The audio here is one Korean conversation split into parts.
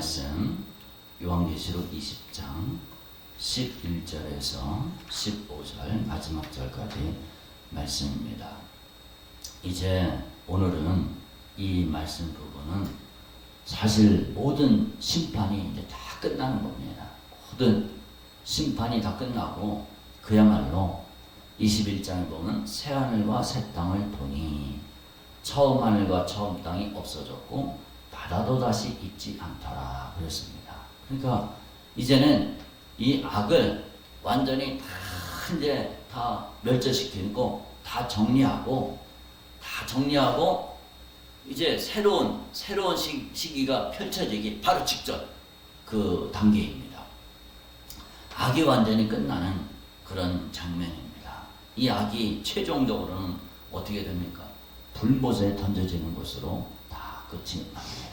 말씀 요한계시록 20장 11절에서 15절 마지막 절까지 말씀입니다. 이제 오늘은 이 말씀 부분은 사실 모든 심판이 이제 다 끝나는 겁니다. 모든 심판이 다 끝나고 그야말로 21장에 보면 새 하늘과 새 땅을 보니 처음 하늘과 처음 땅이 없어졌고 바다도 다시 있지 않더라 그랬습니다. 그러니까 이제는 이 악을 완전히 다 이제 다 멸절시키고 다 정리하고 이제 새로운 시기가 펼쳐지기 바로 직전 그 단계입니다. 악이 완전히 끝나는 그런 장면입니다. 이 악이 최종적으로는 어떻게 됩니까? 불못에 던져지는 것으로 다 끝이 납니다.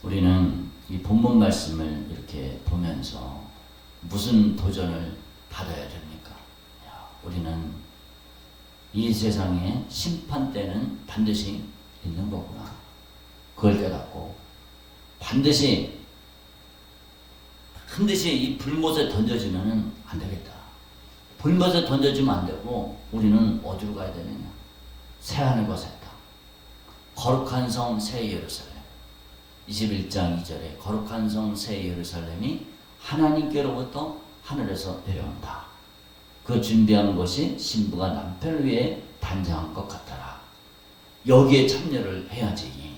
우리는 이 본문 말씀을 이렇게 보면서 무슨 도전을 받아야 됩니까? 우리는 이 세상에 심판 때는 반드시 있는 거구나. 그걸 깨닫고 반드시 이 불못에 던져지면은 안 되겠다. 불못에 던져지면 안 되고 우리는 어디로 가야 되느냐? 새하늘과 새 땅, 거룩한 성 새 예루살렘. 21장 2절에 거룩한 성 새 예루살렘이 하나님께로부터 하늘에서 내려온다. 그 준비한 것이 신부가 남편 위에 단장한 것 같더라. 여기에 참여를 해야지.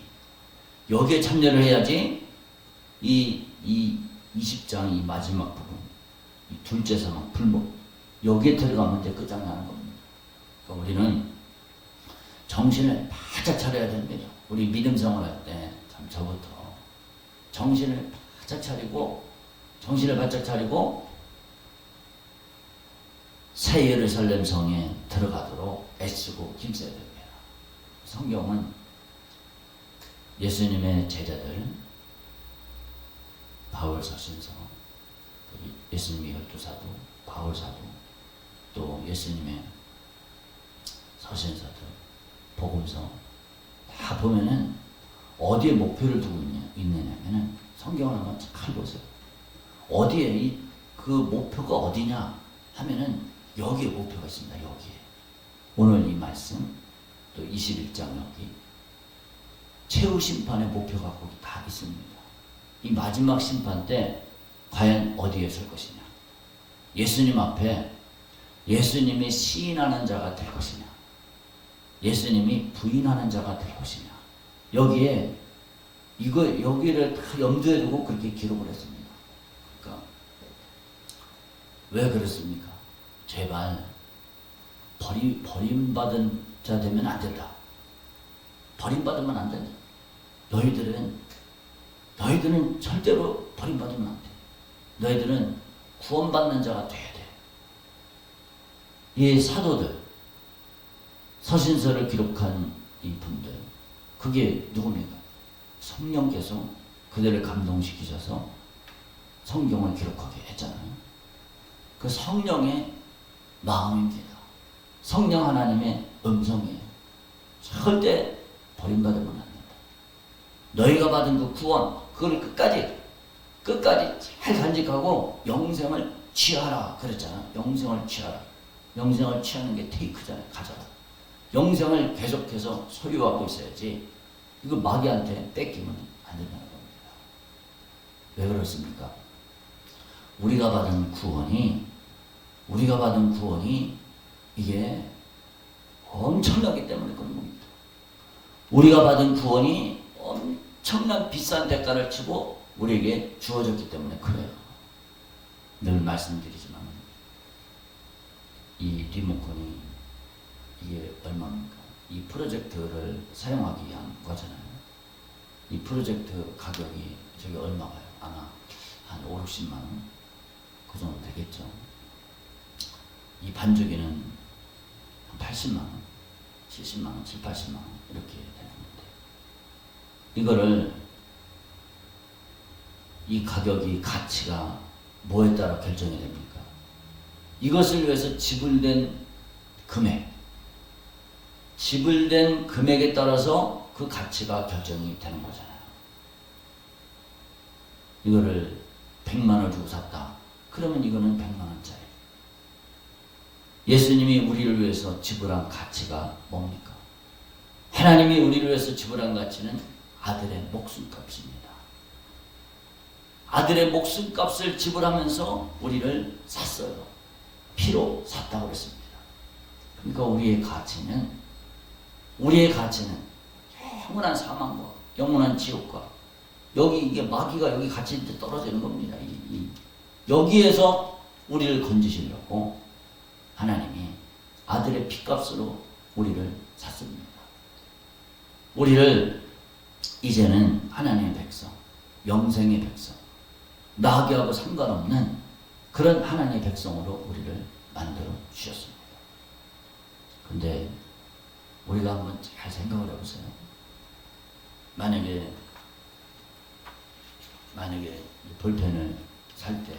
여기에 참여를 해야지 이 20장 이 마지막 부분, 이 둘째 사망 불목, 여기에 들어가면 이제 끝장나는 겁니다. 그러니까 우리는 정신을 바짝 차려야 됩니다. 우리 믿음 생활할 때 참 저부터 정신을 바짝 차리고 새 예루살렘 성에 들어가도록 애쓰고 힘써야 됩니다. 성경은 예수님의 제자들 바울 서신서, 예수님의 12사도, 바울 사도, 또 예수님의 서신서들, 복음서 다 보면은 어디에 목표를 두고 있느냐면은 성경을 한번 잘 보세요. 어디에 그 목표가 어디냐 하면은 여기에 목표가 있습니다. 여기에. 오늘 이 말씀 또 21장 여기 최후 심판의 목표가 거기 다 있습니다. 이 마지막 심판 때 과연 어디에 설 것이냐? 예수님 앞에 예수님이 시인하는 자가 될 것이냐? 예수님이 부인하는 자가 될 것이냐? 여기에 여기를 다 염두에 두고 그렇게 기록을 했습니다. 그러니까 왜 그렇습니까? 제발 버림받은 자 되면 안 된다. 버림받으면 안 된다. 너희들은 절대로 버림받으면 안 돼. 너희들은 구원받는 자가 돼야 돼. 이 사도들, 서신서를 기록한 이 분들, 그게 누굽니까? 성령께서 그들을 감동시키셔서 성경을 기록하게 했잖아요. 그 성령의 마음입니다. 성령 하나님의 음성이에요. 절대 버림받으면 안 된다. 너희가 받은 그 구원, 그걸 끝까지 잘 간직하고 영생을 취하라 그랬잖아. 영생을 취하라. 영생을 취하는 게 테이크잖아요. 가져라. 영생을 계속해서 소유하고 있어야지 이거 마귀한테 뺏기면 안 된다는 겁니다. 왜 그렇습니까? 우리가 받은 구원이 이게 엄청나기 때문에 그런 겁니다. 우리가 받은 구원이 엄청난 비싼 대가를 치고 우리에게 주어졌기 때문에 그래요. 늘 말씀드리지만 이 리모컨이 이게 얼마입니까? 이 프로젝트를 사용하기 위한 거잖아요. 이 프로젝트 가격이 저기 얼마가요? 아마 한 5, 60만 원? 그 정도 되겠죠. 이 반죽이는 한 80만 원, 70만 원, 7, 80만 원 이렇게 되는 건데 이거를 이 가격이 가치가 뭐에 따라 결정이 됩니까? 이것을 위해서 지불된 금액에 따라서 그 가치가 결정이 되는 거잖아요. 이거를 100만 원 주고 샀다. 그러면 이거는 100만 원짜리. 예수님이 우리를 위해서 지불한 가치가 뭡니까? 하나님이 우리를 위해서 지불한 가치는 아들의 목숨값입니다. 아들의 목숨값을 지불하면서 우리를 샀어요. 피로 샀다고 그랬습니다. 그러니까 우리의 가치는 영원한 사망과 영원한 지옥과 여기 이게 마귀가 여기 같이 떨어지는 겁니다. 여기에서 우리를 건지시려고 하나님이 아들의 피값으로 우리를 샀습니다. 우리를 이제는 하나님의 백성, 영생의 백성, 나귀하고 상관없는 그런 하나님의 백성으로 우리를 만들어 주셨습니다. 근데 우리가 한번 잘 생각을 해보세요. 만약에 볼펜을 살 때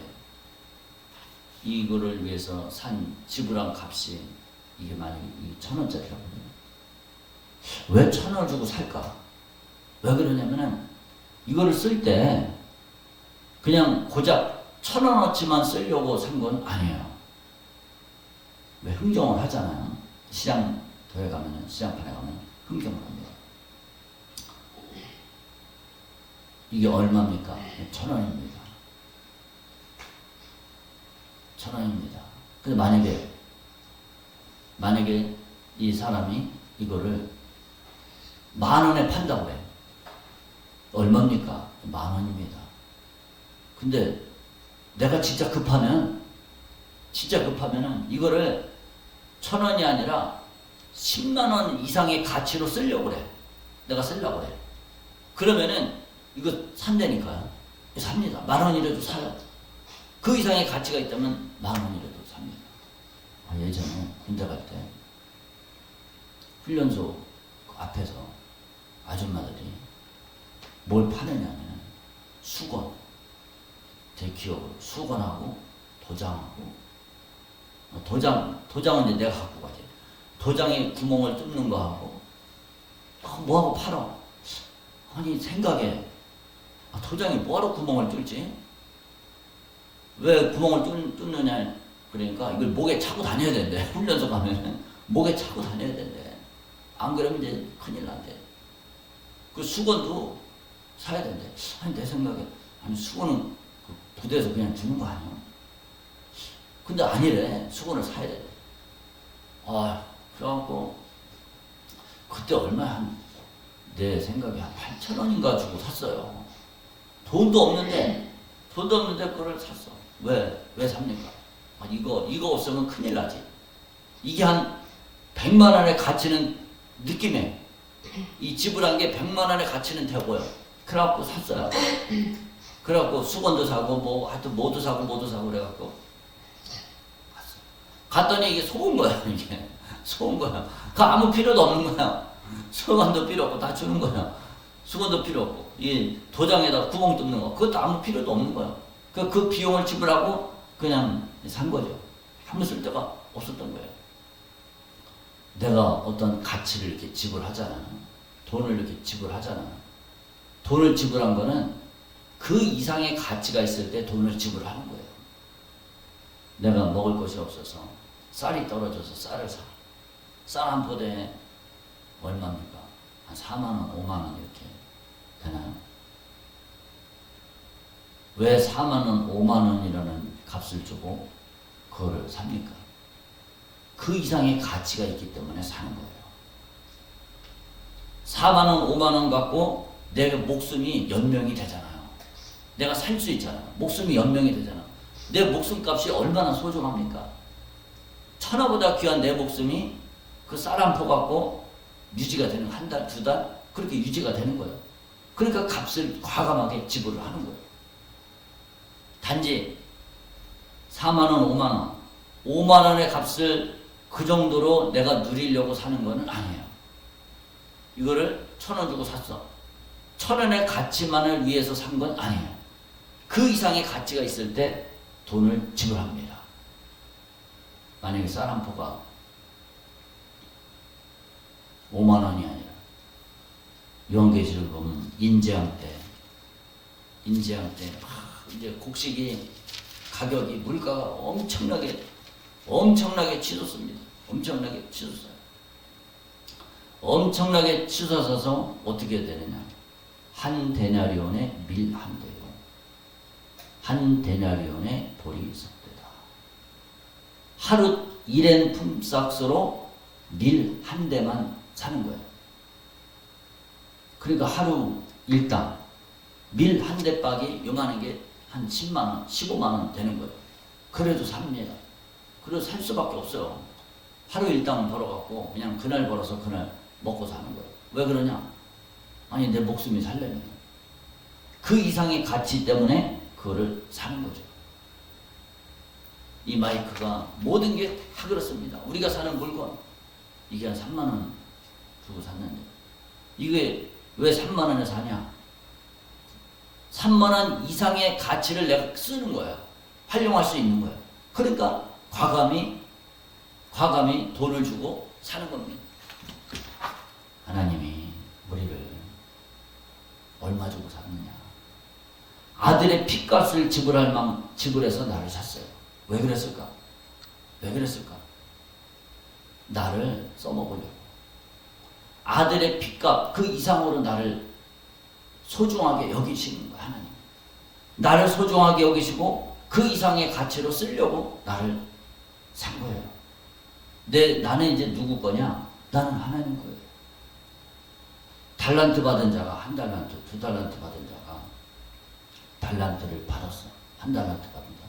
이거를 위해서 산 지불한 값이 이게 만약에 1,000원짜리라고 해요. 왜 1,000원을 주고 살까? 왜 그러냐면은 이거를 쓸 때 그냥 고작 1,000원어치만 쓰려고 산 건 아니에요. 왜 흥정을 하잖아요. 시장터에 가면은, 시장판에 가면 흥정을 합니다. 이게 얼마입니까? 1,000원입니다. 1,000원입니다. 근데 만약에 이 사람이 이거를 10,000원에 판다고 해. 얼마입니까? 10,000원입니다. 근데 내가 진짜 급하면은 이거를 1,000원이 아니라 10만 원 이상의 가치로 쓰려고 그래. 내가 쓰려고 그래. 그러면은 이거 산다니까요. 삽니다. 10,000원이라도 사요. 그 이상의 가치가 있다면 10,000원이라도 삽니다. 예전에 군대 갈 때 훈련소 앞에서 아줌마들이 뭘 파느냐면 수건, 제 기억으로 수건하고 도장하고 도장은 이제 내가 갖고 가지. 도장에 구멍을 뚫는 거 하고 뭐하고 팔아? 아니 생각에 도장이 뭐하러 구멍을 뚫지? 왜 구멍을 뚫느냐? 그러니까 이걸 목에 차고 다녀야 된대. 훈련소 가면은 목에 차고 다녀야 된대. 안 그러면 이제 큰일 난대. 그 수건도 사야 된대. 아니 내 생각에 수건은 그 부대에서 그냥 주는 거 아니야? 근데 아니래. 수건을 사야 된대. 그래갖고 그때 얼마야? 내 생각에 한 8,000원인가 주고 샀어요. 돈도 없는데 그걸 샀어. 왜 삽니까? 이거 없으면 큰일 나지. 이게 한 100만 원의 가치는 느낌에 이 지불한 게 100만 원의 가치는 돼 보여. 그래갖고 샀어요. 그래갖고 수건도 사고 하여튼 뭐도 사고 그래갖고 갔더니 이게 속은 거야. 이게 속은 거야. 그 아무 필요도 없는 거야. 수건도 필요 없고 다 주는 거야. 수건도 필요 없고 이 도장에다 구멍 뚫는 거 그것도 아무 필요도 없는 거야. 그 비용을 지불하고 그냥 산 거죠. 아무 쓸데가 없었던 거예요. 내가 어떤 가치를 이렇게 지불하잖아. 돈을 이렇게 지불하잖아. 돈을 지불한 거는 그 이상의 가치가 있을 때 돈을 지불하는 거예요. 내가 먹을 것이 없어서 쌀이 떨어져서 쌀을 사. 쌀 한 포대에 얼마입니까? 한 4만 원, 5만 원 이렇게 되나요? 왜 4만 원, 5만 원이라는 값을 주고 그거를 삽니까? 그 이상의 가치가 있기 때문에 사는 거예요. 4만 원, 5만 원 갖고 내 목숨이 연명이 되잖아요. 내가 살 수 있잖아요. 목숨이 연명이 되잖아. 내 목숨값이 얼마나 소중합니까? 천하보다 귀한 내 목숨이 그 쌀 한 포 갖고 유지가 되는 한 달, 두 달 그렇게 유지가 되는 거예요. 그러니까 값을 과감하게 지불을 하는 거예요. 단지 4만 원, 5만 원, 5만 원의 값을 그 정도로 내가 누리려고 사는 거는 아니에요. 이거를 1,000원 주고 샀어. 1,000원의 가치만을 위해서 산 건 아니에요. 그 이상의 가치가 있을 때 돈을 지불합니다. 만약에 쌀 한 포가 5만 원이 아니라 요한계시록 보면 인재한 때 인지할 때 이제 곡식이 가격이 물가가 엄청나게 치솟습니다. 엄청나게 치솟아요. 엄청나게 치솟아서 어떻게 되느냐? 한 데나리온에 밀 한 대요. 한 데나리온에 보리 석 대다. 하루 일행 품삯으로 밀 한 대만 사는 거예요. 그러니까 하루 일당 밀 한 대박이 요만한 게 한 10만 원, 15만 원 되는 거예요. 그래도 삽니다. 그래도 살 수밖에 없어요. 하루 일당 벌어갖고 그냥 그날 벌어서 그날 먹고 사는 거예요. 왜 그러냐? 아니 내 목숨이 살려면 그 이상의 가치 때문에 그거를 사는 거죠. 이 마이크가 모든 게 다 그렇습니다. 우리가 사는 물건 이게 한 3만 원 주고 샀는데 이게 왜 3만 원에 사냐? 3만 원 이상의 가치를 내가 쓰는 거야. 활용할 수 있는 거야. 그러니까 과감히 돈을 주고 사는 겁니다. 하나님이 우리를 얼마 주고 샀느냐? 아들의 핏값을 지불해서 나를 샀어요. 왜 그랬을까? 나를 써먹으려고. 아들의 핏값 그 이상으로 나를 소중하게 여기시는 거야, 하나님. 나를 소중하게 여기시고 그 이상의 가치로 쓰려고 나를 산 거예요. 나는 이제 누구 거냐? 나는 하나님 거예요. 달란트 받은 자가 한 달란트, 두 달란트 받은 자가 달란트를 받았어. 한 달란트 받은 자가.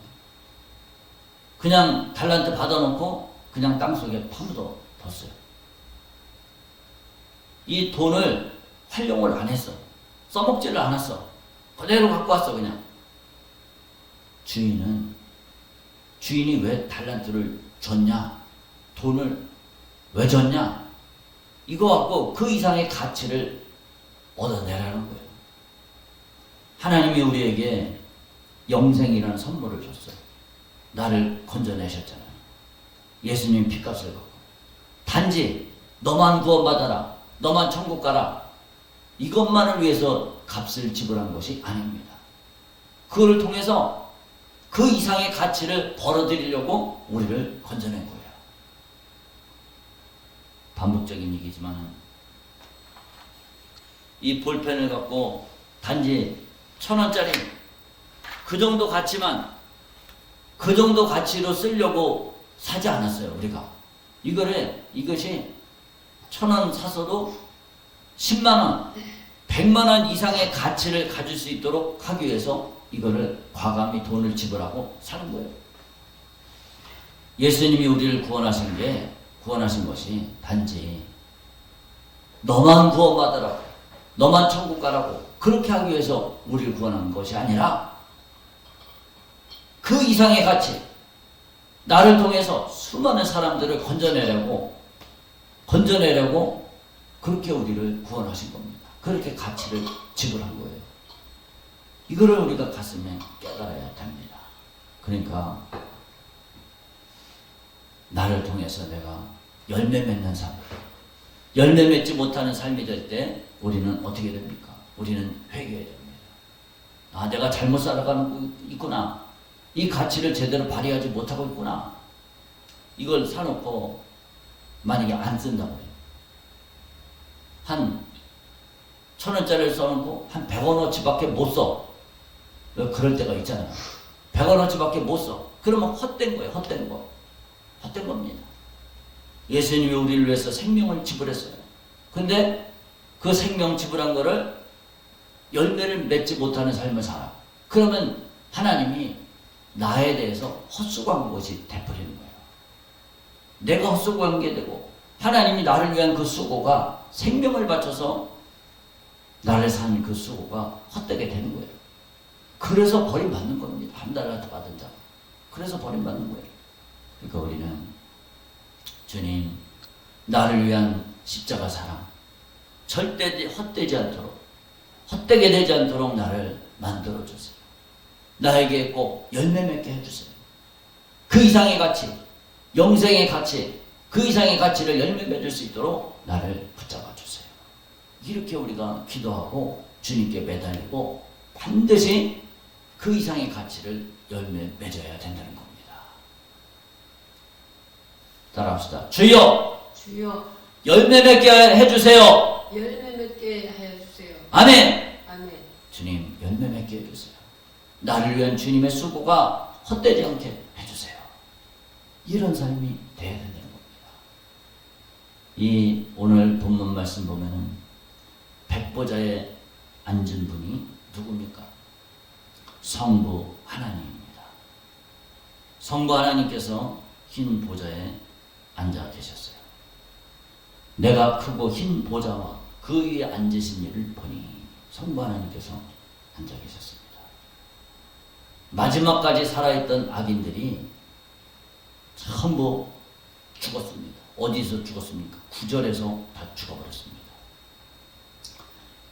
그냥 달란트 받아놓고 그냥 땅속에 파묻어 뒀어요. 이 돈을 활용을 안 했어. 써먹지를 않았어. 그대로 갖고 왔어 그냥. 주인이 왜 달란트를 줬냐? 돈을 왜 줬냐? 이거 갖고 그 이상의 가치를 얻어내라는 거예요. 하나님이 우리에게 영생이라는 선물을 줬어요. 나를 건져내셨잖아요. 예수님 핏값을 갖고. 단지 너만 구원받아라. 너만 천국 가라. 이것만을 위해서 값을 지불한 것이 아닙니다. 그걸 통해서 그 이상의 가치를 벌어들이려고 우리를 건져낸 거예요. 반복적인 얘기지만 이 볼펜을 갖고 단지 1,000원짜리 그 정도 가치만 그 정도 가치로 쓰려고 사지 않았어요. 우리가 이것이 1,000원 사서도 10만원 100만원 이상의 가치를 가질 수 있도록 하기 위해서 이거를 과감히 돈을 지불하고 사는 거예요. 예수님이 우리를 구원하신 것이 단지 너만 구원받으라고, 너만 천국 가라고 그렇게 하기 위해서 우리를 구원한 것이 아니라 그 이상의 가치, 나를 통해서 수많은 사람들을 건져내려고 그렇게 우리를 구원하신 겁니다. 그렇게 가치를 지불한 거예요. 이거를 우리가 가슴에 깨달아야 됩니다. 그러니까 나를 통해서 내가 열매 맺는 삶, 열매 맺지 못하는 삶이 될 때 우리는 어떻게 됩니까? 우리는 회개해야 됩니다. 내가 잘못 살아가고 있구나. 이 가치를 제대로 발휘하지 못하고 있구나. 이걸 사놓고 만약에 안 쓴다고 해요. 한 1,000원짜리를 써놓고 한 100원어치밖에 못 써. 그럴 때가 있잖아요. 100원어치밖에 못 써. 그러면 헛된 거예요. 헛된 겁니다. 예수님이 우리를 위해서 생명을 지불했어요. 근데 그 생명 지불한 거를 열매를 맺지 못하는 삶을 살아. 그러면 하나님이 나에 대해서 헛수고한 것이 돼버리는 거예요. 내가 헛수고한 게 되고 하나님이 나를 위한 그 수고가 생명을 바쳐서 나를 산 그 수고가 헛되게 되는 거예요. 그래서 버림받는 겁니다. 한 달란트 받은 자. 그래서 버림받는 거예요. 그러니까 우리는 주님, 나를 위한 십자가 사랑 절대 헛되지 않도록, 헛되게 되지 않도록 나를 만들어주세요. 나에게 꼭 열매 맺게 해주세요. 그 이상의 가치, 영생의 가치, 그 이상의 가치를 열매 맺을 수 있도록 나를 붙잡아 주세요. 이렇게 우리가 기도하고 주님께 매달리고 반드시 그 이상의 가치를 열매 맺어야 된다는 겁니다. 따라합시다. 주여, 주여 열매 맺게 해주세요. 열매 맺게 하여 주세요. 아멘. 아멘. 주님, 열매 맺게 해주세요. 나를 위한 주님의 수고가 헛되지 않게 해주세요. 이런 삶이 돼야 된다는 겁니다. 이 오늘 본문 말씀 보면은 백보자에 앉은 분이 누굽니까? 성부 하나님입니다. 성부 하나님께서 흰 보좌에 앉아 계셨어요. 내가 크고 흰 보좌와 그 위에 앉으신 이를 보니 성부 하나님께서 앉아 계셨습니다. 마지막까지 살아있던 악인들이 전부 죽었습니다. 어디서 죽었습니까? 구절에서 다 죽어버렸습니다.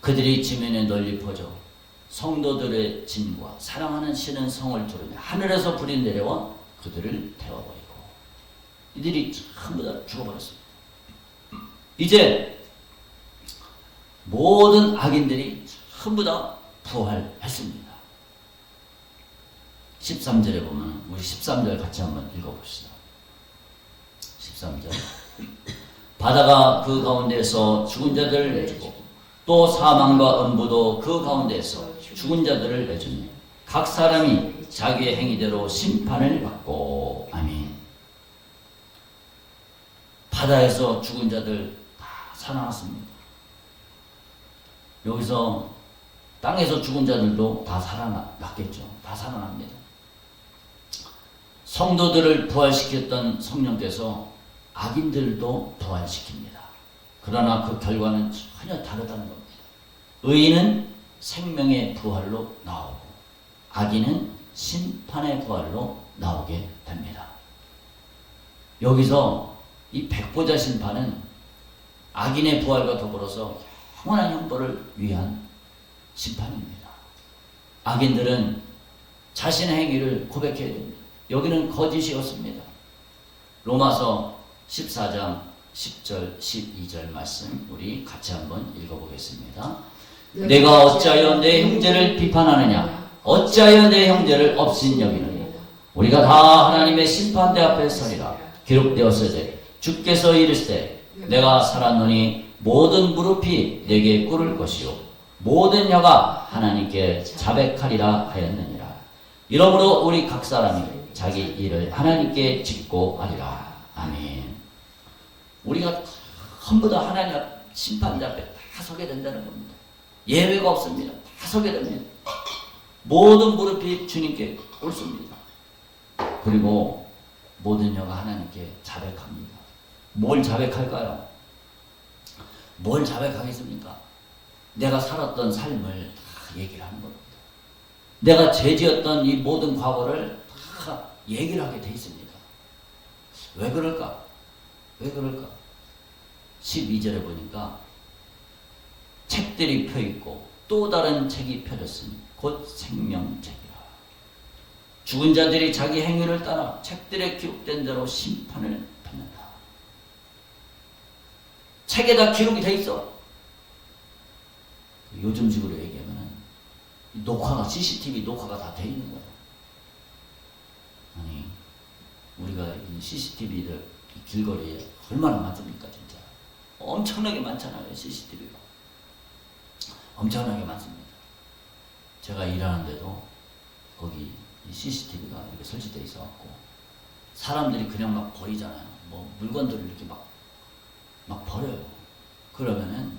그들이 지면에 널리 퍼져 성도들의 짐과 사랑하는 신은 성을 두르며 하늘에서 불이 내려와 그들을 태워버리고 이들이 전부 다 죽어버렸습니다. 이제 모든 악인들이 전부 다 부활했습니다. 13절에 보면 우리 13절 같이 한번 읽어봅시다. 13절 바다가 그 가운데에서 죽은 자들을 내주고 또 사망과 음부도 그 가운데에서 죽은 자들을 내주니 각 사람이 자기의 행위대로 심판을 받고 아멘. 바다에서 죽은 자들 다 살아났습니다. 여기서 땅에서 죽은 자들도 다 살아났겠죠. 다 살아납니다. 성도들을 부활시켰던 성령께서 악인들도 부활시킵니다. 그러나 그 결과는 전혀 다르다는 겁니다. 의인은 생명의 부활로 나오고 악인은 심판의 부활로 나오게 됩니다. 여기서 이 백보자 심판은 악인의 부활과 더불어서 영원한 형벌을 위한 심판입니다. 악인들은 자신의 행위를 고백해야 됩니다. 여기는 거짓이었습니다. 로마서 14장 10절 12절 말씀 우리 같이 한번 읽어보겠습니다. 내가 어찌하여 내 형제를 비판하느냐 어찌하여 내 형제를 업신여기느냐 우리가 다 하나님의 심판대 앞에 서리라. 기록되었으되 주께서 이르시되 내가 살았노니 모든 무릎이 내게 꿇을 것이요 모든 혀가 하나님께 자백하리라 하였느니라. 이러므로 우리 각 사람이 자기 일을 하나님께 짓고 하리라. 아멘. 우리가 전부 다 하나님 심판대 앞에 다 서게 된다는 겁니다. 예외가 없습니다. 다 서게 됩니다. 모든 무릎이 주님께 꿇습니다. 그리고 모든 혀가 하나님께 자백합니다. 뭘 자백할까요? 뭘 자백하겠습니까? 내가 살았던 삶을 다 얘기를 하는 겁니다. 내가 죄지었던 이 모든 과거를 다 얘기를 하게 돼 있습니다. 왜 그럴까? 왜 그럴까? 12절에 보니까 책들이 펴있고 또 다른 책이 펴졌으니 곧 생명책이라. 죽은 자들이 자기 행위를 따라 책들에 기록된 대로 심판을 받는다. 책에다 기록이 돼 있어. 요즘식으로 얘기하면 녹화가 CCTV 녹화가 다 돼 있는 거야. 아니 우리가 이 CCTV를 길거리에 얼마나 많습니까 진짜. 엄청나게 많잖아요. CCTV가 엄청나게 많습니다. 제가 일하는데도 거기 이 CCTV가 이렇게 설치되어 있어갖고 사람들이 그냥 막 버리잖아요. 뭐 물건들을 이렇게 막 버려요. 그러면은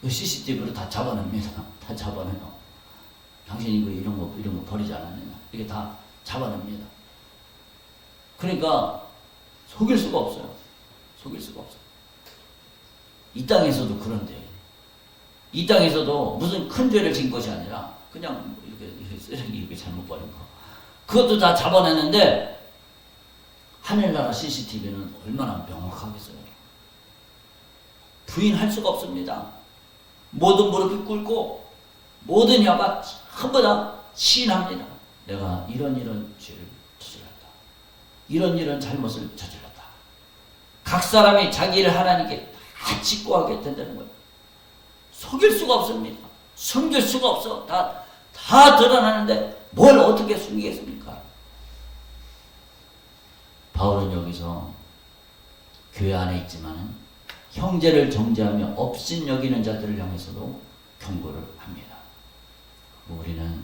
그 CCTV로 다 잡아냅니다. 다 잡아내요. 당신이 이런 거 버리지 않았느냐. 이게 다 잡아냅니다. 그러니까 속일 수가 없어요. 속일 수가 없어요. 이 땅에서도 그런데 이 땅에서도 무슨 큰 죄를 진 것이 아니라 그냥 이렇게 쓰레기 이렇게 잘못 버린 거 그것도 다 잡아내는데 하늘나라 CCTV는 얼마나 명확하겠어요. 부인할 수가 없습니다. 모든 무릎이 꿇고 모든 혀가 전부 다 시인합니다. 내가 이런 죄를 저질렀다. 이런 잘못을 저질렀다. 각 사람이 자기 일을 하나님께 다 짓고 하게 된다는 거예요. 속일 수가 없습니다. 숨길 수가 없어. 다 다 드러나는데 뭘 어떻게 숨기겠습니까? 바울은 여기서 교회 안에 있지만은 형제를 정죄하며 업신여기는 자들을 향해서도 경고를 합니다. 우리는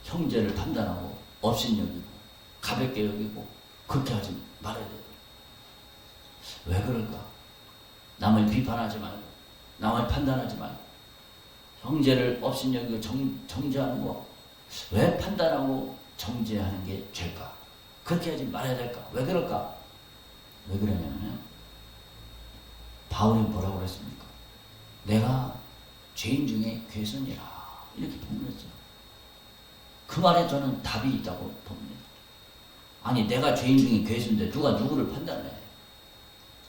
형제를 판단하고 업신여기고 가볍게 여기고 그렇게 하지 말아야 돼요. 왜 그럴까? 남을 비판하지 말고 남을 판단하지 말고 형제를 업신여기고 정죄하는 거 왜 판단하고 정죄하는 게 죄일까? 그렇게 하지 말아야 될까? 왜 그럴까? 왜 그러냐면 바울이 뭐라고 그랬습니까? 내가 죄인 중에 괴순이라 이렇게 본문했어요. 그 말에 저는 답이 있다고 봅니다. 아니 내가 죄인 중에 괴순인데 누가 누구를 판단해?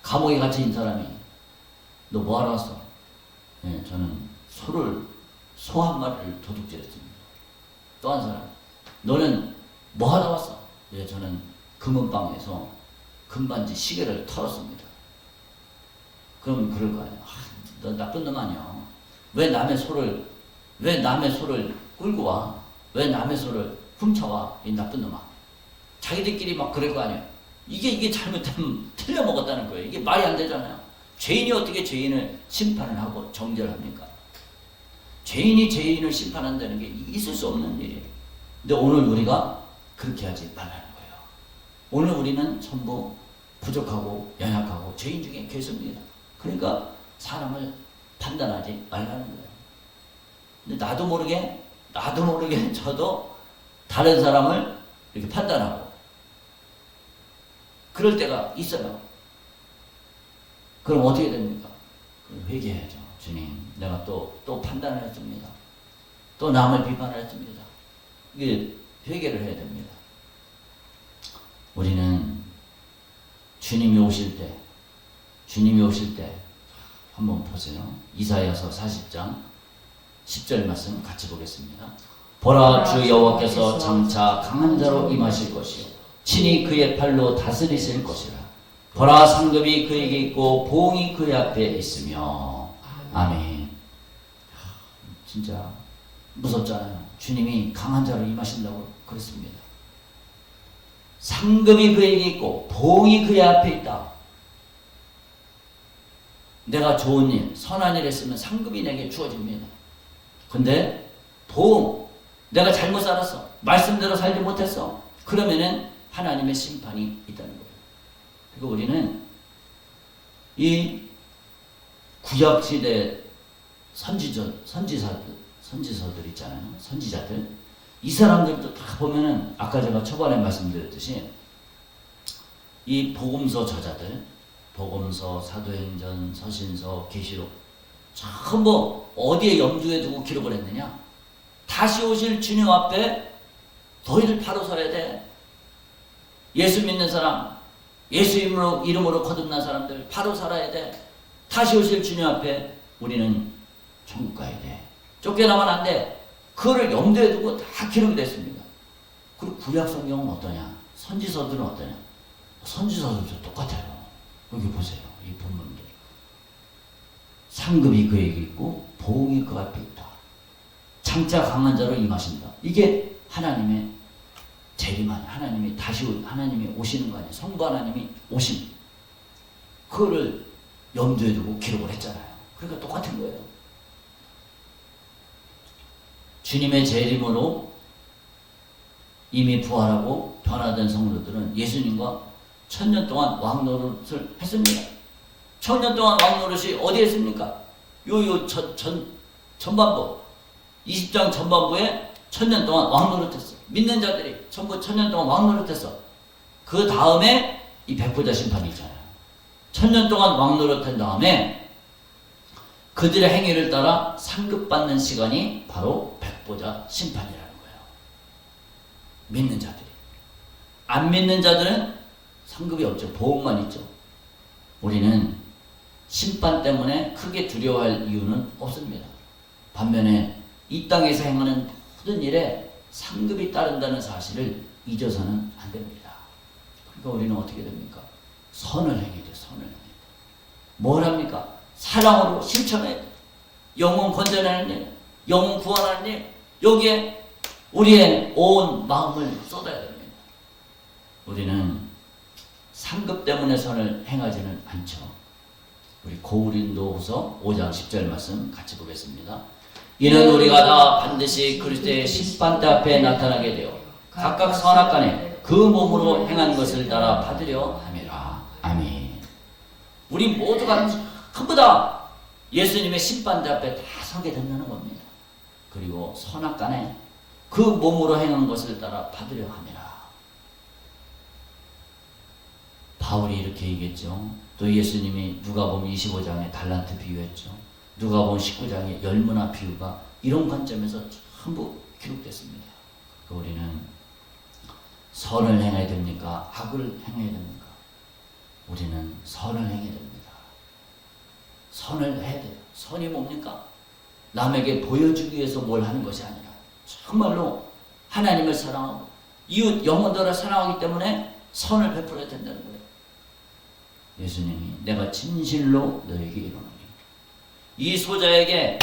감옥에 갇힌 사람이 너 뭐하러 왔어? 네, 저는 소 한 마리를 도둑질했습니다. 또 한 사람 너는 뭐하러 왔어? 네, 저는 금은방에서 금반지 시계를 털었습니다. 그럼 그럴 거 아니야. 너 나쁜 놈 아니야. 왜 남의 소를 끌고 와? 왜 남의 소를 훔쳐와? 이 나쁜 놈아. 자기들끼리 막 그럴 거 아니야. 이게 잘못하면 틀려 먹었다는 거예요. 이게 말이 안 되잖아요. 죄인이 어떻게 죄인을 심판을 하고 정죄를 합니까? 죄인이 죄인을 심판한다는 게 있을 수 없는 일이에요. 근데 오늘 우리가 그렇게 하지 말라는 거예요. 오늘 우리는 전부 부족하고 연약하고 죄인 중에 괴수입니다. 그러니까 사람을 판단하지 말라는 거예요. 근데 나도 모르게 저도 다른 사람을 이렇게 판단하고 그럴 때가 있어요. 그럼 어떻게 됩니까? 회개해야죠. 주님, 내가 또 판단을 했습니다. 또 남을 비판을 했습니다. 이게 회개를 해야 됩니다. 우리는 주님이 오실 때 한번 보세요. 이사야서 40장 10절 말씀 같이 보겠습니다. 보라, 주 여호와께서 장차 강한 자로 임하실 것이요 친히 그의 팔로 다스리실 것이라. 보라, 상급이 그에게 있고 보응이 그의 앞에 있으며. 아멘. 진짜 무섭잖아요. 주님이 강한 자로 임하신다고 그랬습니다. 상급이 그에게 있고 보응이 그의 앞에 있다. 내가 좋은 일, 선한 일 했으면 상급이 내게 주어집니다. 근데 보응, 내가 잘못 살았어, 말씀대로 살지 못했어, 그러면은 하나님의 심판이 있다는 거예요. 그리고 우리는 이 구약시대 선지서들 있잖아요. 선지자들. 이 사람들도 다 보면은 아까 제가 초반에 말씀드렸듯이 이 복음서 저자들, 복음서, 사도행전, 서신서, 계시록 전부 어디에 염두에 두고 기록을 했느냐? 다시 오실 주님 앞에 너희들 바로 서야 돼. 예수 믿는 사람, 예수 이름으로 거듭난 사람들 바로 살아야 돼. 다시 오실 주님 앞에 우리는 천국 가야 돼. 쫓겨나면 안 돼. 그거를 염두에 두고 다 기록이 됐습니다. 그리고 구약 성경은 어떠냐? 선지서들은 어떠냐? 선지서들도 똑같아요. 여기 보세요. 이 본문들. 상급이 그에게 있고 보응이 그 앞에 있다. 장차 강한 자로 임하신다. 이게 하나님의 재림하냐, 하나님이 오시는 거 아니에요. 성부 하나님이 오심. 그거를 염두에 두고 기록을 했잖아요. 그러니까 똑같은 거예요. 주님의 재림으로 이미 부활하고 변화된 성도들은 예수님과 1000년 동안 왕노릇을 했습니다. 1000년 동안 왕노릇이 어디에 했습니까? 전반부 20장 전반부에 1000년 동안 왕노릇했어. 믿는 자들이 전부 1000년 동안 왕노릇했어. 그 다음에 이 백보자 심판이 있잖아요. 1000년 동안 왕노릇한 다음에 그들의 행위를 따라 상급받는 시간이 바로 백보자 심판이라는 거예요. 믿는 자들이. 안 믿는 자들은 상급이 없죠. 보응만 있죠. 우리는 심판 때문에 크게 두려워할 이유는 없습니다. 반면에 이 땅에서 행하는 모든 일에 상급이 따른다는 사실을 잊어서는 안 됩니다. 그러니까 우리는 어떻게 됩니까? 선을 행해야 돼요. 선을 행해야 돼요. 뭘 합니까? 사랑으로 실천해야 돼요. 영혼 건져내는 일, 영혼 구원하는 일, 여기에 우리의 온 마음을 쏟아야 됩니다. 우리는 상급 때문에 선을 행하지는 않죠. 우리 고린도후서 5장 10절 말씀 같이 보겠습니다. 이는 우리가 다 반드시 그리스도의 심판대 앞에 나타나게 되어 각각 선악간에 그 몸으로 행한 것을 따라 받으려 함이라. 아멘. 우리 모두가 전부 다 예수님의 심판대 앞에 다 서게 된다는 겁니다. 그리고 선악간에 그 몸으로 행한 것을 따라 받으려 함이라. 바울이 이렇게 얘기했죠. 또 예수님이 누가복음 25장에 달란트 비유했죠. 누가복음 19장에 열무나 비유가 이런 관점에서 전부 기록됐습니다. 우리는 선을 행해야 됩니까? 악을 행해야 됩니까? 우리는 선을 행해야 됩니다. 선을 해야 돼요. 선이 뭡니까? 남에게 보여주기 위해서 뭘 하는 것이 아니라 정말로 하나님을 사랑하고 이웃 영혼들을 사랑하기 때문에 선을 베풀어야 된다는 거예요. 예수님이 내가 진실로 너에게 이르노니 이 소자에게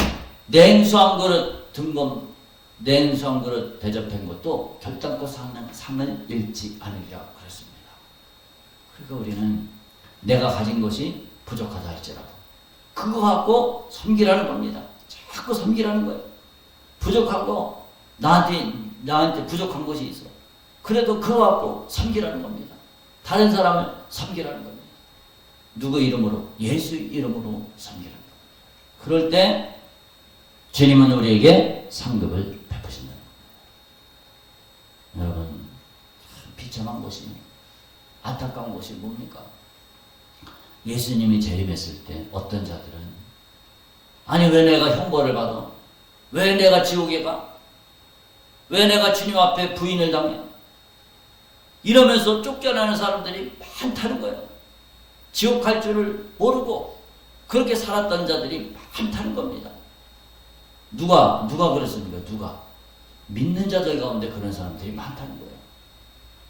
냉수 한 그릇 냉수 한 그릇 대접한 것도 결단코 상을 잃지 않으리라 그랬습니다. 그러니까 우리는 내가 가진 것이 부족하다 할지라도 그거 갖고 섬기라는 겁니다. 자꾸 섬기라는 거예요. 부족하고 나한테 부족한 것이 있어. 그래도 그거 갖고 섬기라는 겁니다. 다른 사람을 섬기라는 겁니다. 누구 이름으로? 예수 이름으로 섬기라는 겁니다. 그럴 때 주님은 우리에게 상급을 베푸신다. 여러분, 비참한 것이 안타까운 것이 뭡니까? 예수님이 재림했을 때 어떤 자들은 아니 왜 내가 형벌을 받아? 왜 내가 지옥에 가? 왜 내가 주님 앞에 부인을 당해? 이러면서 쫓겨나는 사람들이 많다는 거예요. 지옥 갈 줄을 모르고 그렇게 살았던 자들이 많다는 겁니다. 누가 그랬습니까? 누가? 믿는 자들 가운데 그런 사람들이 많다는 거예요.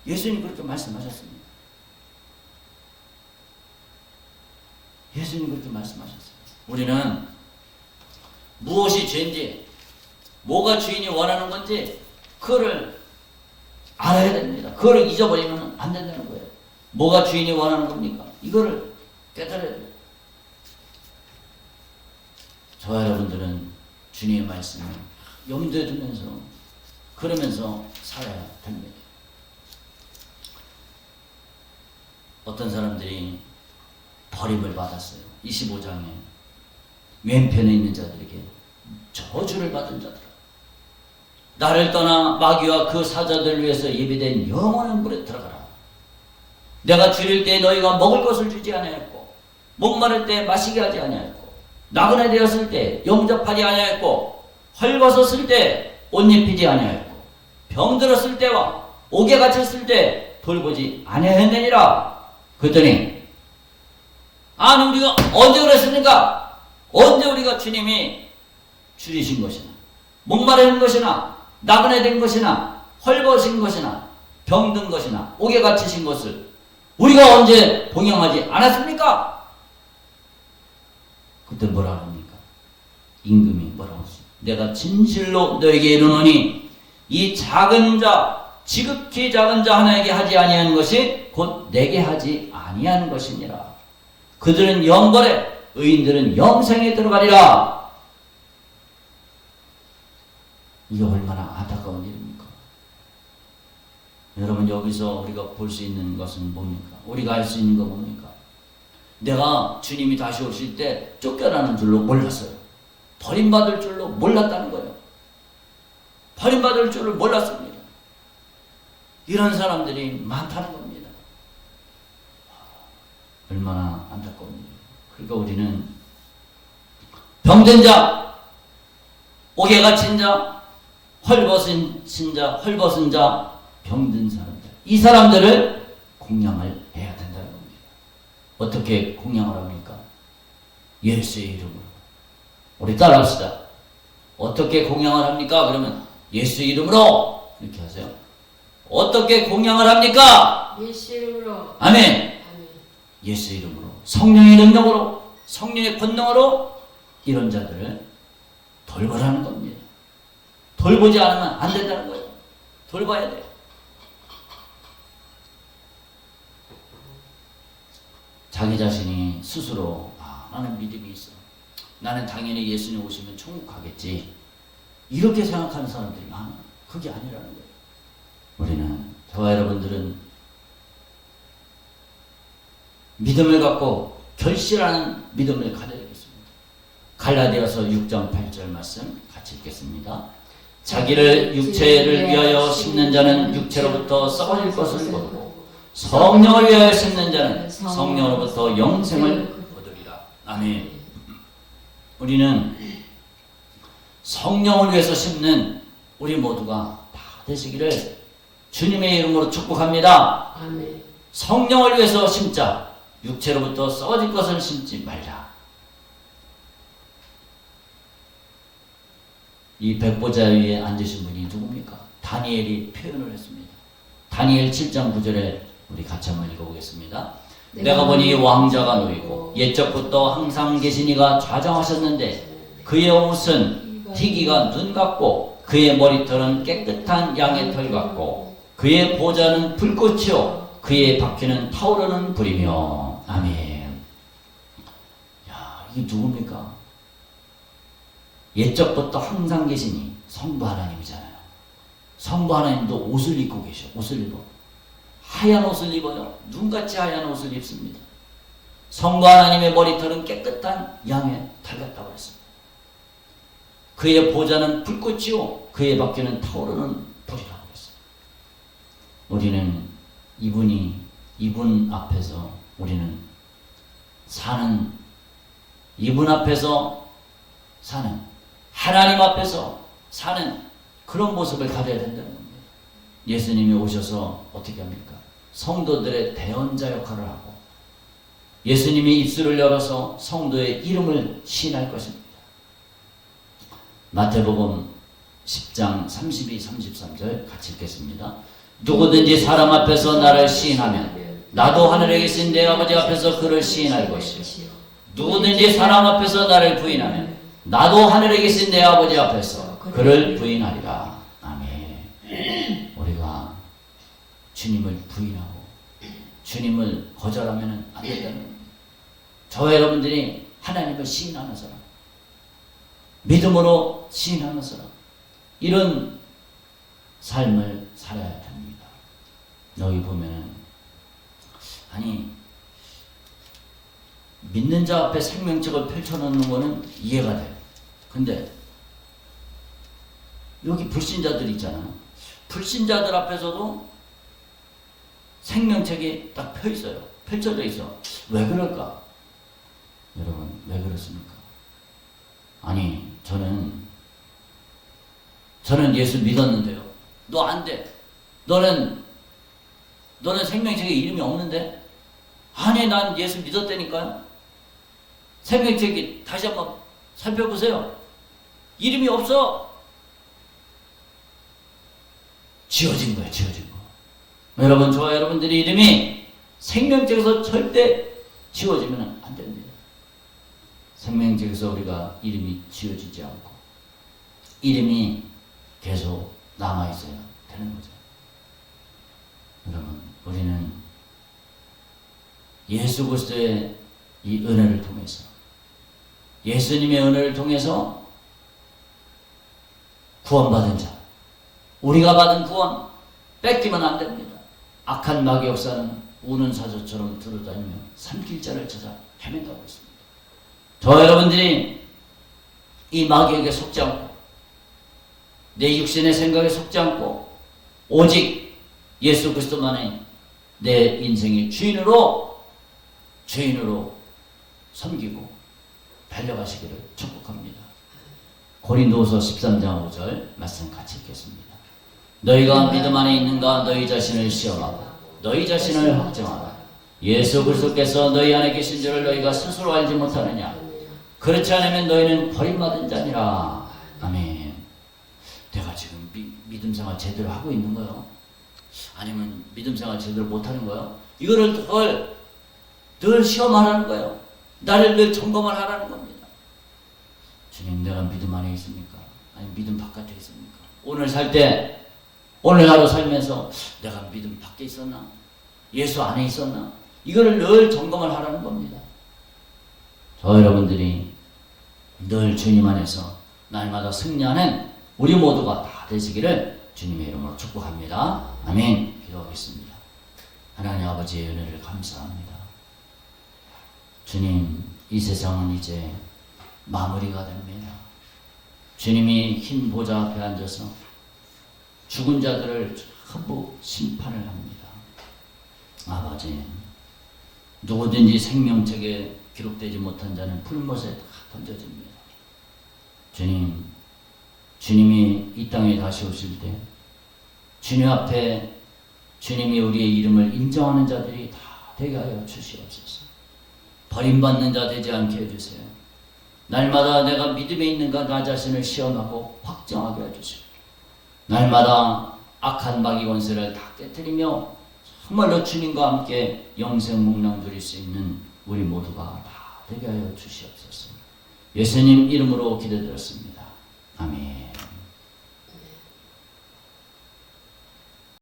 예수님 그렇게 말씀하셨습니다. 예수님 그렇게 말씀하셨어요. 우리는 무엇이 죄인지, 뭐가 주인이 원하는 건지 그거를 알아야 됩니다. 그거를 잊어버리면 안 된다는 거예요. 뭐가 주인이 원하는 겁니까? 이거를 깨달아야 돼요. 저와 여러분들은 주님의 말씀을 염두에 두면서 그러면서 살아야 됩니다. 어떤 사람들이 버림을 받았어요. 25장에 왼편에 있는 자들에게 저주를 받은 자들, 나를 떠나 마귀와 그 사자들을 위해서 예비된 영원한 물에 들어가라. 내가 줄일 때 너희가 먹을 것을 주지 아니하였고 목마를 때 마시게 하지 아니하였고 나그네 되었을 때 영접하지 아니하였고 헐벗었을 때 옷 입히지 아니하였고 병들었을 때와 옥에 갇혔을 때 돌보지 아니하였느니라. 그랬더니 아니 우리가 언제 그랬습니까? 언제 우리가 주님이 줄이신 것이나 목마른 것이나 나그네 된 것이나 헐벗은 것이나 병든 것이나 옥에 갇히신 것을 우리가 언제 봉양하지 않았습니까? 그때 뭐라 합니까? 임금이 뭐라고 했습니까? 내가 진실로 너에게 이르노니 이 작은 자 지극히 작은 자 하나에게 하지 아니하는 것이 곧 내게 하지 아니하는 것이니라. 그들은 영벌에 의인들은 영생에 들어가리라. 이게 얼마나 안타까운 일입니까? 여러분 여기서 우리가 볼 수 있는 것은 뭡니까? 우리가 알 수 있는 건 뭡니까? 내가 주님이 다시 오실 때 쫓겨나는 줄로 몰랐어요. 버림받을 줄로 몰랐다는 거예요. 버림받을 줄을 몰랐습니다. 이런 사람들이 많다는 겁니다. 얼마나 안타까운 일이에요. 그러니까 우리는 병든 자, 옥에 갇힌 자, 헐벗은 자, 병든 사람들, 이 사람들을 공양을 해야 된다는 겁니다. 어떻게 공양을 합니까? 예수의 이름으로. 우리 따라합시다. 어떻게 공양을 합니까? 그러면 예수의 이름으로 이렇게 하세요. 어떻게 공양을 합니까? 예수 이름으로. 아멘. 아멘. 예수 이름으로, 성령의 능력으로, 성령의 권능으로 이런 자들을 돌보라는 겁니다. 돌보지 않으면 안 된다는 거예요. 돌봐야 돼요. 자기 자신이 스스로 나는 믿음이 있어. 나는 당연히 예수님 오시면 천국 가겠지. 이렇게 생각하는 사람들이 많아. 그게 아니라는 거예요. 우리는, 저와 여러분들은 믿음을 갖고 결실하는 믿음을 가져야 되겠습니다. 갈라디아서 6장 8절 말씀 같이 읽겠습니다. 자기를 육체를 위하여 심는 자는 육체로부터 썩어질 것을 거두고 성령을 위하여 심는 자는 성령으로부터 영생을 거두리라. 아멘. 우리는 성령을 위해서 심는 우리 모두가 다 되시기를 주님의 이름으로 축복합니다. 아멘. 성령을 위해서 심자. 육체로부터 썩어질 것을 심지 말자. 이 백보자 위에 앉으신 분이 누굽니까? 다니엘이 표현을 했습니다. 다니엘 7장 9절에 우리 같이 한번 읽어보겠습니다. 내가 보니 왕자가 놓이고 옛적부터 항상 계신 이가 좌정하셨는데 그의 옷은 희기가 눈 같고 그의 머리털은 깨끗한 양의 털 같고 그의 보좌는 불꽃이요 그의 바퀴는 타오르는 불이며. 아멘. 야, 이게 누굽니까? 옛적부터 항상 계시니 성부 하나님이잖아요. 성부 하나님도 옷을 입고 계셔. 옷을 입어. 하얀 옷을 입어요. 눈같이 하얀 옷을 입습니다. 성부 하나님의 머리털은 깨끗한 양의 털 같다고 했습니다. 그의 보좌는 불꽃이요 그의 바퀴는 타오르는 불이라고 했어요. 우리는 이분 앞에서 우리는 사는, 이분 앞에서 사는, 하나님 앞에서 사는 그런 모습을 가져야 된다는 겁니다. 예수님이 오셔서 어떻게 합니까? 성도들의 대언자 역할을 하고 예수님이 입술을 열어서 성도의 이름을 시인할 것입니다. 마태복음 10장 32, 33절 같이 읽겠습니다. 누구든지 사람 앞에서 나를 시인하면 나도 하늘에 계신 내 아버지 앞에서 그를 시인할 것이요 누구든지 사람 앞에서 나를 부인하면 나도 하늘에 계신 내 아버지 앞에서 그를 부인하리라. 아멘. 우리가 주님을 부인하고 주님을 거절하면 안 된다는 겁니다. 저와 여러분들이 하나님을 시인하는 사람, 믿음으로 시인하는 사람, 이런 삶을 살아야 됩니다. 여기 보면 아니 믿는 자 앞에 생명책을 펼쳐놓는 거는 이해가 돼요. 근데 여기 불신자들 있잖아요. 불신자들 앞에서도 생명책이 딱 펴 있어요. 펼쳐져 있어. 왜 그럴까? 여러분 왜 그렇습니까? 아니 저는 예수 믿었는데요. 너 안 돼. 너는 생명책에 이름이 없는데? 아니 난 예수 믿었다니까요. 생명책이 다시 한번 살펴보세요. 이름이 없어. 지워진 거예요. 지워진 거. 여러분 저와 여러분들의 이름이 생명책에서 절대 지워지면 안 됩니다. 생명책에서 우리가 이름이 지워지지 않고 이름이 계속 남아있어야 되는 거죠. 여러분 우리는 예수 그리스도의 이 은혜를 통해서 예수님의 은혜를 통해서 구원받은 자, 우리가 받은 구원 뺏기면 안 됩니다. 악한 마귀 역사는 우는 사자처럼 들어다니며 삼킬 자를 찾아 헤맨다고 했습니다. 저 여러분들이 이 마귀에게 속지 않고 내 육신의 생각에 속지 않고 오직 예수 그리스도만의 내 인생의 주인으로 섬기고 달려가시기를 축복합니다. 고린도후서 13장 5절 말씀 같이 읽겠습니다. 너희가 믿음 안에 있는가 너희 자신을 시험하고 너희 자신을 확정하라. 예수 그리스도께서 너희 안에 계신 줄을 너희가 스스로 알지 못하느냐? 그렇지 않으면 너희는 버림받은 자니라. 아멘. 내가 지금 믿음 생활 제대로 하고 있는 거요? 아니면 믿음 생활 제대로 못하는 거요? 이거를 늘 시험하라는 거예요. 나를 늘 점검을 하라는 겁니다. 주님 내가 믿음 안에 있습니까? 아니면 믿음 바깥에 있습니까? 오늘 살 때, 오늘 하루 살면서 내가 믿음 밖에 있었나? 예수 안에 있었나? 이거를 늘 점검을 하라는 겁니다. 저 여러분들이 늘 주님 안에서 날마다 승리하는 우리 모두가 다 되시기를 주님의 이름으로 축복합니다. 아멘. 기도하겠습니다. 하나님 아버지의 은혜를 감사합니다. 주님, 이 세상은 이제 마무리가 됩니다. 주님이 흰 보좌 앞에 앉아서 죽은 자들을 전부 심판을 합니다. 아버지, 누구든지 생명책에 기록되지 못한 자는 풀못에 다 던져집니다. 주님, 주님이 이 땅에 다시 오실 때 주님 앞에 주님이 우리의 이름을 인정하는 자들이 다 되게 하여 주시옵소서. 버림받는 자 되지 않게 해주세요. 날마다 내가 믿음에 있는가 나 자신을 시험하고 확정하게 해주시고, 날마다 악한 마귀 권세를 다 깨뜨리며 정말로 주님과 함께 영생 목랑 누릴 수 있는 우리 모두가 다 되게 하여 주시옵소서. 예수님 이름으로 기도드렸습니다.